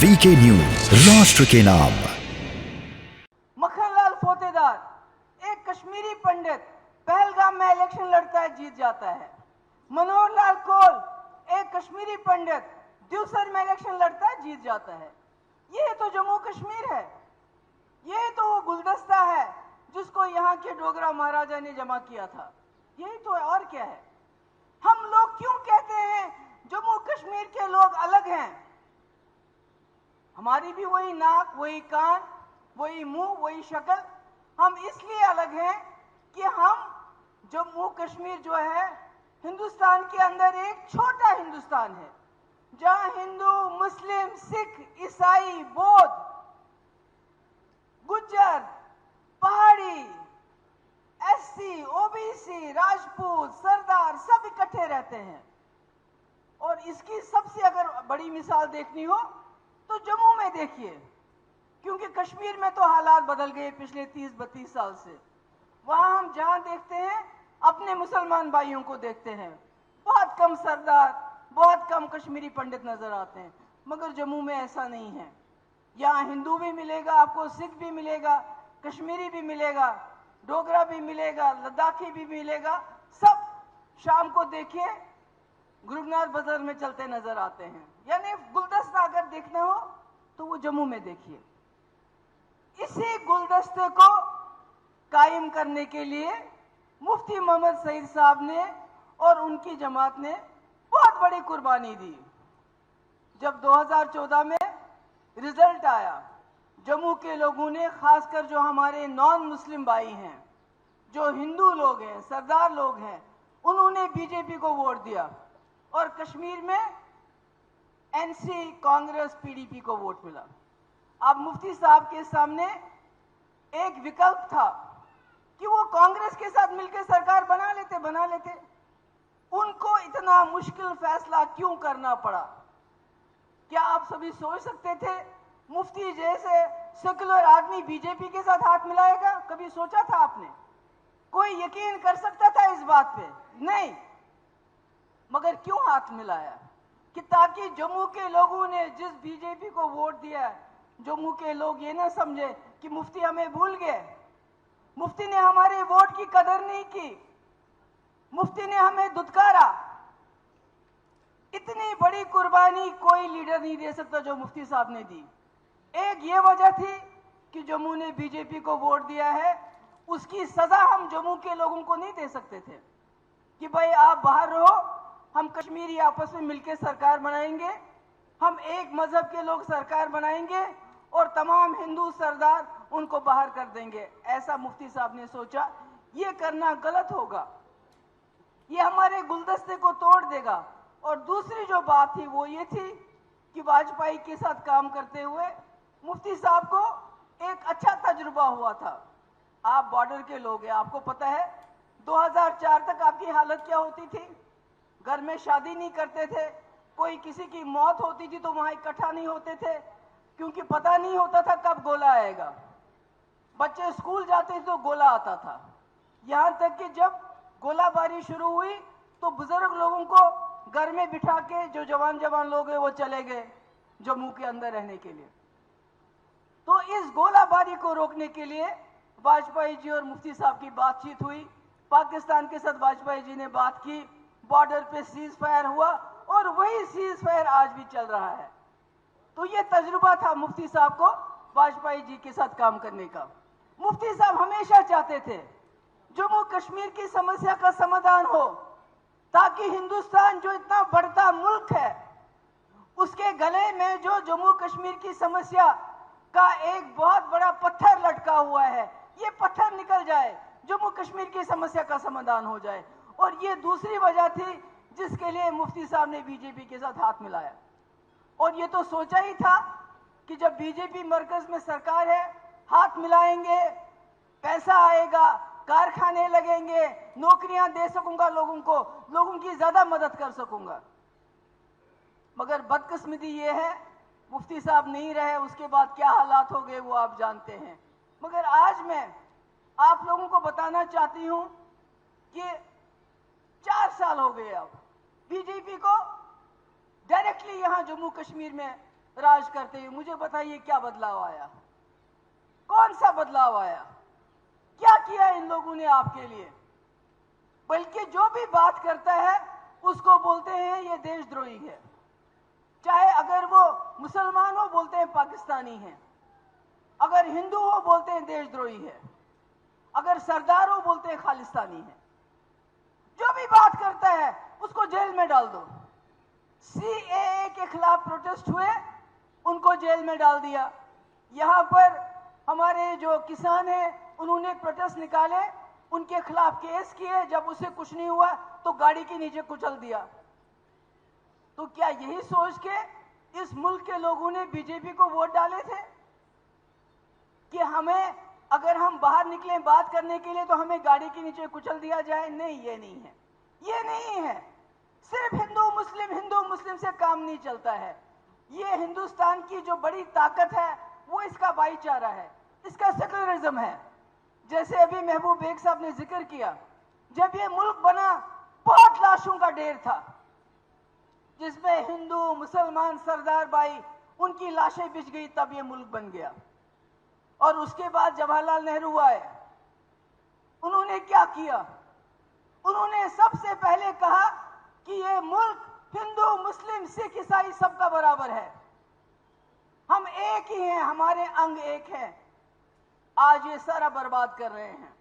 VK news, राष्ट्र के नाम। मक्खनलाल फोतेदार, एक कश्मीरी पंडित, पहलगाम में इलेक्शन लड़ता है, जीत जाता है। मनोहर लाल कौल, एक कश्मीरी पंडित, दिवसर में इलेक्शन लड़ता है, जीत जाता है। ये तो जम्मू कश्मीर है, ये तो वो गुलदस्ता है जिसको यहाँ के डोगरा महाराजा ने जमा किया था। यही तो है, और क्या है। हम लोग क्यों कहते हैं जम्मू कश्मीर के लोग अलग हैं? हमारी भी वही नाक, वही कान, वही मुंह, वही शक्ल। हम इसलिए अलग हैं कि हम जम्मू कश्मीर जो है हिंदुस्तान के अंदर एक छोटा हिंदुस्तान है, जहां हिंदू, मुस्लिम, सिख, ईसाई, बौद्ध, गुज्जर, पहाड़ी, एससी, ओबीसी, राजपूत, सरदार सब इकट्ठे रहते हैं। और इसकी सबसे अगर बड़ी मिसाल देखनी हो तो जम्मू में देखिए, क्योंकि कश्मीर में तो हालात बदल गए पिछले 30-32 साल से। वहां हम जहां देखते हैं अपने मुसलमान भाइयों को देखते हैं, बहुत कम सरदार, बहुत कम कश्मीरी पंडित नजर आते हैं। मगर जम्मू में ऐसा नहीं है। यहाँ हिंदू भी मिलेगा आपको, सिख भी मिलेगा, कश्मीरी भी मिलेगा, डोगरा भी मिलेगा, लद्दाखी भी मिलेगा। सब शाम को देखिए गुरुनाथ बाजार में चलते नजर आते हैं। यानी गुलदस्ता अगर देखना हो तो वो जम्मू में देखिए। इसी गुलदस्ते को कायम करने के लिए मुफ्ती मोहम्मद सईद साहब ने और उनकी जमात ने बहुत बड़ी कुर्बानी दी। जब 2014 में रिजल्ट आया, जम्मू के लोगों ने, खासकर जो हमारे नॉन मुस्लिम भाई हैं, जो हिंदू लोग हैं, सरदार लोग हैं, उन्होंने बीजेपी को वोट दिया। और कश्मीर में एनसी, कांग्रेस, पीडीपी को वोट मिला। अब मुफ्ती साहब के सामने एक विकल्प था कि वो कांग्रेस के साथ मिलकर सरकार बना लेते। उनको इतना मुश्किल फैसला क्यों करना पड़ा? क्या आप सभी सोच सकते थे मुफ्ती जैसे सेकुलर आदमी बीजेपी के साथ हाथ मिलाएगा? कभी सोचा था आपने? कोई यकीन कर सकता था इस बात पे? नहीं। मगर क्यों हाथ मिलाया? कि ताकि जम्मू के लोगों ने जिस बीजेपी को वोट दिया, जम्मू के लोग ये ना समझे कि मुफ्ती हमें भूल गए, मुफ्ती ने हमारे वोट की कदर नहीं की, मुफ्ती ने हमें दुत्कारा। इतनी बड़ी कुर्बानी कोई लीडर नहीं दे सकता जो मुफ्ती साहब ने दी। एक ये वजह थी कि जम्मू ने बीजेपी को वोट दिया है, उसकी सजा हम जम्मू के लोगों को नहीं दे सकते थे कि भाई आप बाहर रहो, हम कश्मीरी आपस में मिलकर सरकार बनाएंगे, हम एक मजहब के लोग सरकार बनाएंगे और तमाम हिंदू सरदार उनको बाहर कर देंगे। ऐसा मुफ्ती साहब ने सोचा। ये करना गलत होगा, ये हमारे गुलदस्ते को तोड़ देगा। और दूसरी जो बात थी वो ये थी कि वाजपेयी के साथ काम करते हुए मुफ्ती साहब को एक अच्छा तजुर्बा हुआ था। आप बॉर्डर के लोग हैं, आपको पता है 2004 तक आपकी हालत क्या होती थी। घर में शादी नहीं करते थे, कोई किसी की मौत होती थी तो वहां इकट्ठा नहीं होते थे, क्योंकि पता नहीं होता था कब गोला आएगा। बच्चे स्कूल जाते थे तो गोला आता था। यहां तक कि जब गोलाबारी शुरू हुई तो बुजुर्ग लोगों को घर में बिठा के, जो जवान लोग हैं वो चले गए जम्मू के अंदर रहने के लिए। तो इस गोलाबारी को रोकने के लिए वाजपेयी जी और मुफ्ती साहब की बातचीत हुई। पाकिस्तान के साथ वाजपेयी जी ने बात की, बॉर्डर पे सीज फायर हुआ और वही सीज फायर आज भी चल रहा है। तो ये तजुर्बा था मुफ्ती साहब को वाजपेयी जी के साथ काम करने का। मुफ्ती साहब हमेशा चाहते थे जम्मू कश्मीर की समस्या का समाधान हो, ताकि हिंदुस्तान जो इतना बढ़ता मुल्क है उसके गले में जो जम्मू कश्मीर की समस्या का एक बहुत बड़ा पत्थर लटका हुआ है, ये पत्थर निकल जाए, जम्मू कश्मीर की समस्या का समाधान हो जाए। और ये दूसरी वजह थी जिसके लिए मुफ्ती साहब ने बीजेपी के साथ हाथ मिलाया। और ये तो सोचा ही था कि जब बीजेपी मरकज में सरकार है, हाथ मिलाएंगे, पैसा आएगा, कारखाने लगेंगे, नौकरियां दे सकूंगा लोगों को, लोगों की ज्यादा मदद कर सकूंगा। मगर बदकिस्मती ये है मुफ्ती साहब नहीं रहे, उसके बाद क्या हालात हो गए वो आप जानते हैं। मगर आज मैं आप लोगों को बताना चाहती हूं कि 4 साल हो गए अब बीजेपी को डायरेक्टली यहां जम्मू कश्मीर में राज करते हुए। मुझे बताइए क्या बदलाव आया, कौन सा बदलाव आया, क्या किया इन लोगों ने आपके लिए? बल्कि जो भी बात करता है उसको बोलते हैं ये देशद्रोही है। चाहे अगर वो मुसलमान हो बोलते हैं पाकिस्तानी है, अगर हिंदू हो बोलते हैं देशद्रोही है, अगर सरदार हो बोलते हैं खालिस्तानी है। जो भी बात करता है उसको जेल में डाल दो। सीएए के खिलाफ प्रोटेस्ट हुए, उनको जेल में डाल दिया। यहां पर हमारे जो किसान हैं उन्होंने प्रोटेस्ट निकाले, उनके खिलाफ केस किए, जब उसे कुछ नहीं हुआ तो गाड़ी के नीचे कुचल दिया। तो क्या यही सोच के इस मुल्क के लोगों ने बीजेपी को वोट डाले थे कि हमें, अगर हम बाहर निकले बात करने के लिए तो हमें गाड़ी के नीचे कुचल दिया जाए? नहीं, ये नहीं है, ये नहीं है। सिर्फ हिंदू मुस्लिम से काम नहीं चलता है। ये हिंदुस्तान की जो बड़ी ताकत है वो इसका भाईचारा है, इसका सेकुलरिज्म है। जैसे अभी महबूब बेग साहब ने जिक्र किया, जब ये मुल्क बना बहुत लाशों का ढेर था, जिसमें हिंदू मुसलमान सरदार भाई उनकी लाशें बिछ गई, तब ये मुल्क बन गया। और उसके बाद जवाहरलाल नेहरू आए, उन्होंने क्या किया? उन्होंने सबसे पहले कहा कि ये मुल्क हिंदू मुस्लिम सिख ईसाई सबका बराबर है, हम एक ही हैं, हमारे अंग एक हैं। आज ये सारा बर्बाद कर रहे हैं।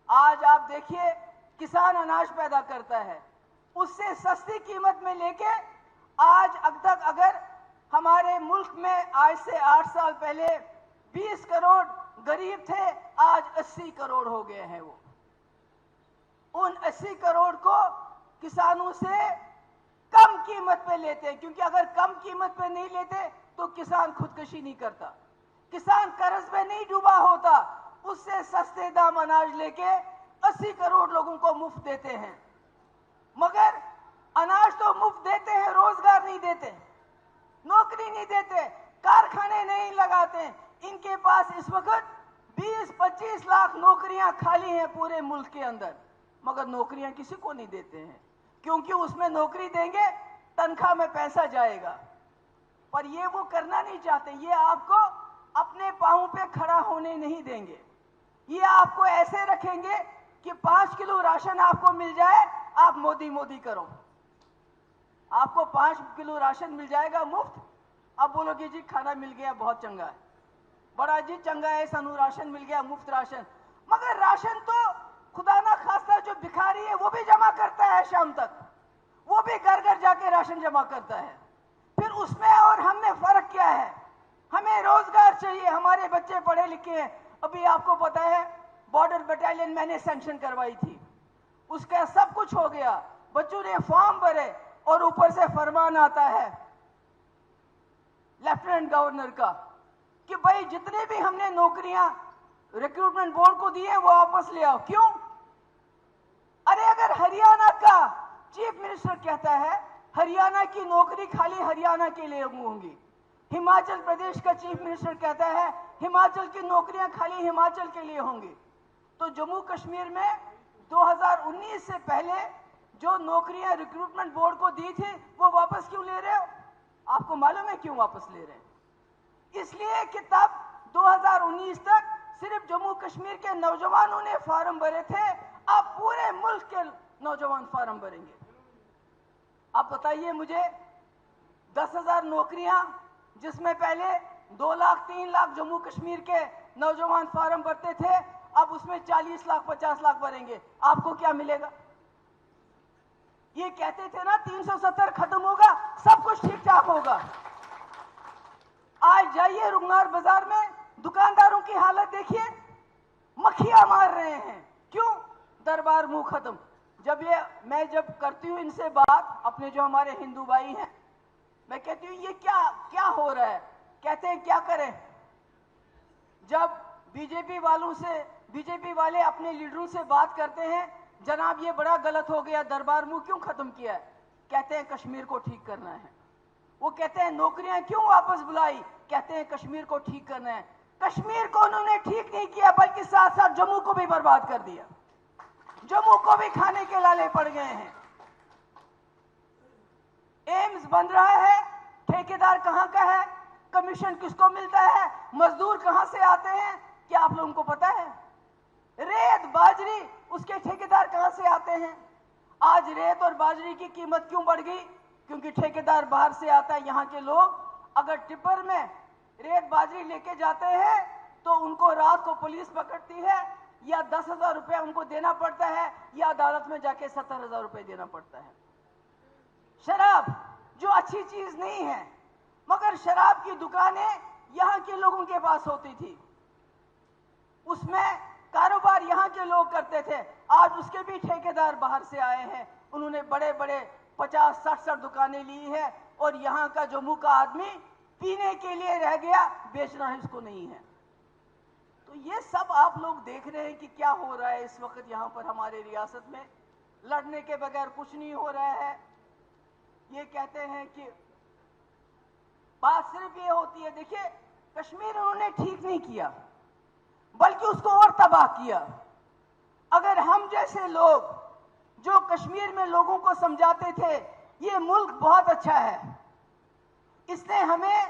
आज आप देखिए, किसान अनाज पैदा करता है, उससे सस्ती कीमत में लेके आज अब तक, अगर हमारे मुल्क में आज से 8 साल पहले 20 करोड़ गरीब थे, आज 80 करोड़ हो गए हैं। वो उन 80 करोड़ को किसानों से कम कीमत पे लेते हैं, क्योंकि अगर कम कीमत पे नहीं लेते तो किसान खुदकशी नहीं करता, किसान कर्ज में नहीं डूबा होता। उससे सस्ते दाम अनाज लेके 80 करोड़ लोगों को मुफ्त देते हैं। मगर अनाज तो मुफ्त देते हैं, रोजगार नहीं देते, नौकरी नहीं देते, कारखाने नहीं लगाते। इनके पास इस वक्त 20-25 लाख नौकरियां खाली हैं पूरे मुल्क के अंदर, मगर नौकरियां किसी को नहीं देते हैं, क्योंकि उसमें नौकरी देंगे तनख्वाह में पैसा जाएगा। पर ये वो करना नहीं चाहते। ये आपको अपने पांवों पे खड़ा होने नहीं देंगे। ये आपको ऐसे रखेंगे कि 5 किलो राशन आपको मिल जाए, आप मोदी मोदी करो। आपको 5 किलो राशन मिल जाएगा मुफ्त, अब बोलोगे जी खाना मिल गया बहुत चंगा है, बड़ा जी चंगा है, सानू राशन मिल गया, मुफ्त राशन। मगर राशन तो खुदा ना खास्ता जो भिखारी है वो भी जमा करता है, शाम तक वो भी घर घर जाके राशन जमा करता है। फिर उसमें और हम में फर्क क्या है? हमें रोजगार चाहिए, हमारे बच्चे पढ़े लिखे हैं। अभी आपको पता है बॉर्डर बटालियन मैंने सैंक्शन करवाई थी, उसका सब कुछ हो गया, बच्चों ने फॉर्म भरे और ऊपर से फरमान आता है लेफ्टिनेंट गवर्नर का कि भाई जितने भी हमने नौकरियां रिक्रूटमेंट बोर्ड को दी है वो वापस ले आओ। क्यों? अरे अगर हरियाणा का चीफ मिनिस्टर कहता है हरियाणा की नौकरी खाली हरियाणा के लिए होंगी, हिमाचल प्रदेश का चीफ मिनिस्टर कहता है हिमाचल की नौकरियां खाली हिमाचल के लिए होंगी, तो जम्मू कश्मीर में 2019 से पहले जो नौकरियां रिक्रूटमेंट बोर्ड को दी थी वो वापस क्यों ले रहे हो? आपको मालूम है क्यों वापस ले रहे हैं? इसलिए कि तब 2019 तक सिर्फ जम्मू कश्मीर के नौजवानों ने फॉर्म भरे थे, अब पूरे मुल्क के नौजवान फॉर्म भरेंगे। आप बताइए मुझे, 10,000 नौकरियां जिसमें पहले 2 लाख 3 लाख जम्मू कश्मीर के नौजवान फॉर्म भरते थे, अब उसमें 40 लाख 50 लाख भरेंगे, आपको क्या मिलेगा? ये कहते थे ना 370 खत्म होगा, सब कुछ ठीक ठाक होगा। आज जाइए रुगनार बाजार में, दुकानदारों की हालत देखिए, मक्खियां मार रहे हैं। क्यों? दरबार मुंह खत्म। मैं जब करती हूं इनसे बात, अपने जो हमारे हिंदू भाई हैं, मैं कहती हूं ये क्या हो रहा है? कहते हैं क्या करें। जब बीजेपी वाले अपने लीडरों से बात करते हैं, जनाब ये बड़ा गलत हो गया, दरबार मुंह क्यों खत्म किया है? कहते हैं कश्मीर को ठीक करना है। वो कहते हैं नौकरियां क्यों वापस बुलाई? कहते हैं कश्मीर को ठीक करना है। कश्मीर को उन्होंने ठीक नहीं किया, बल्कि साथ साथ जम्मू को भी बर्बाद कर दिया, जम्मू को भी खाने के लाले पड़ गए हैं। एम्स बन रहा है, ठेकेदार कहाँ का है, कमीशन किसको मिलता है, मजदूर कहाँ से आते हैं, क्या आप लोगों को पता है? रेत बाजरी उसके ठेकेदार कहाँ से आते हैं? आज रेत और बाजरी की कीमत क्यों बढ़ गई? क्योंकि ठेकेदार बाहर से आता है। यहाँ के लोग अगर टिप्पर में रेत बाजरी लेके जाते हैं तो उनको रात को पुलिस पकड़ती है, या 10,000 रुपया उनको देना पड़ता है, या अदालत में जाके 70,000 रुपये देना पड़ता है। शराब जो अच्छी चीज नहीं है, मगर शराब की दुकानें यहाँ के लोगों के पास होती थी, उसमें कारोबार यहाँ के लोग करते थे। आज उसके भी ठेकेदार बाहर से आए हैं, उन्होंने बड़े बड़े 50-60 दुकानें ली है, और यहाँ का जम्मू का आदमी पीने के लिए रह गया, बेचना इसको नहीं है। तो ये सब आप लोग देख रहे हैं कि क्या हो रहा है इस वक्त यहाँ पर हमारे रियासत में। लड़ने के बगैर कुछ नहीं हो रहा है। ये कहते हैं कि बात सिर्फ ये होती है, देखिए कश्मीर उन्होंने ठीक नहीं किया, बल्कि उसको और तबाह किया। अगर हम जैसे लोग जो कश्मीर में लोगों को समझाते थे ये मुल्क बहुत अच्छा है, इसने हमें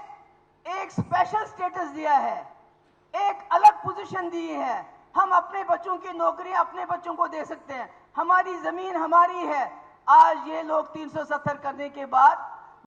एक स्पेशल स्टेटस दिया है, एक अलग पोजीशन दी है, हम अपने बच्चों की नौकरियां अपने बच्चों को दे सकते हैं, हमारी जमीन हमारी है। आज ये लोग 370 करने के बाद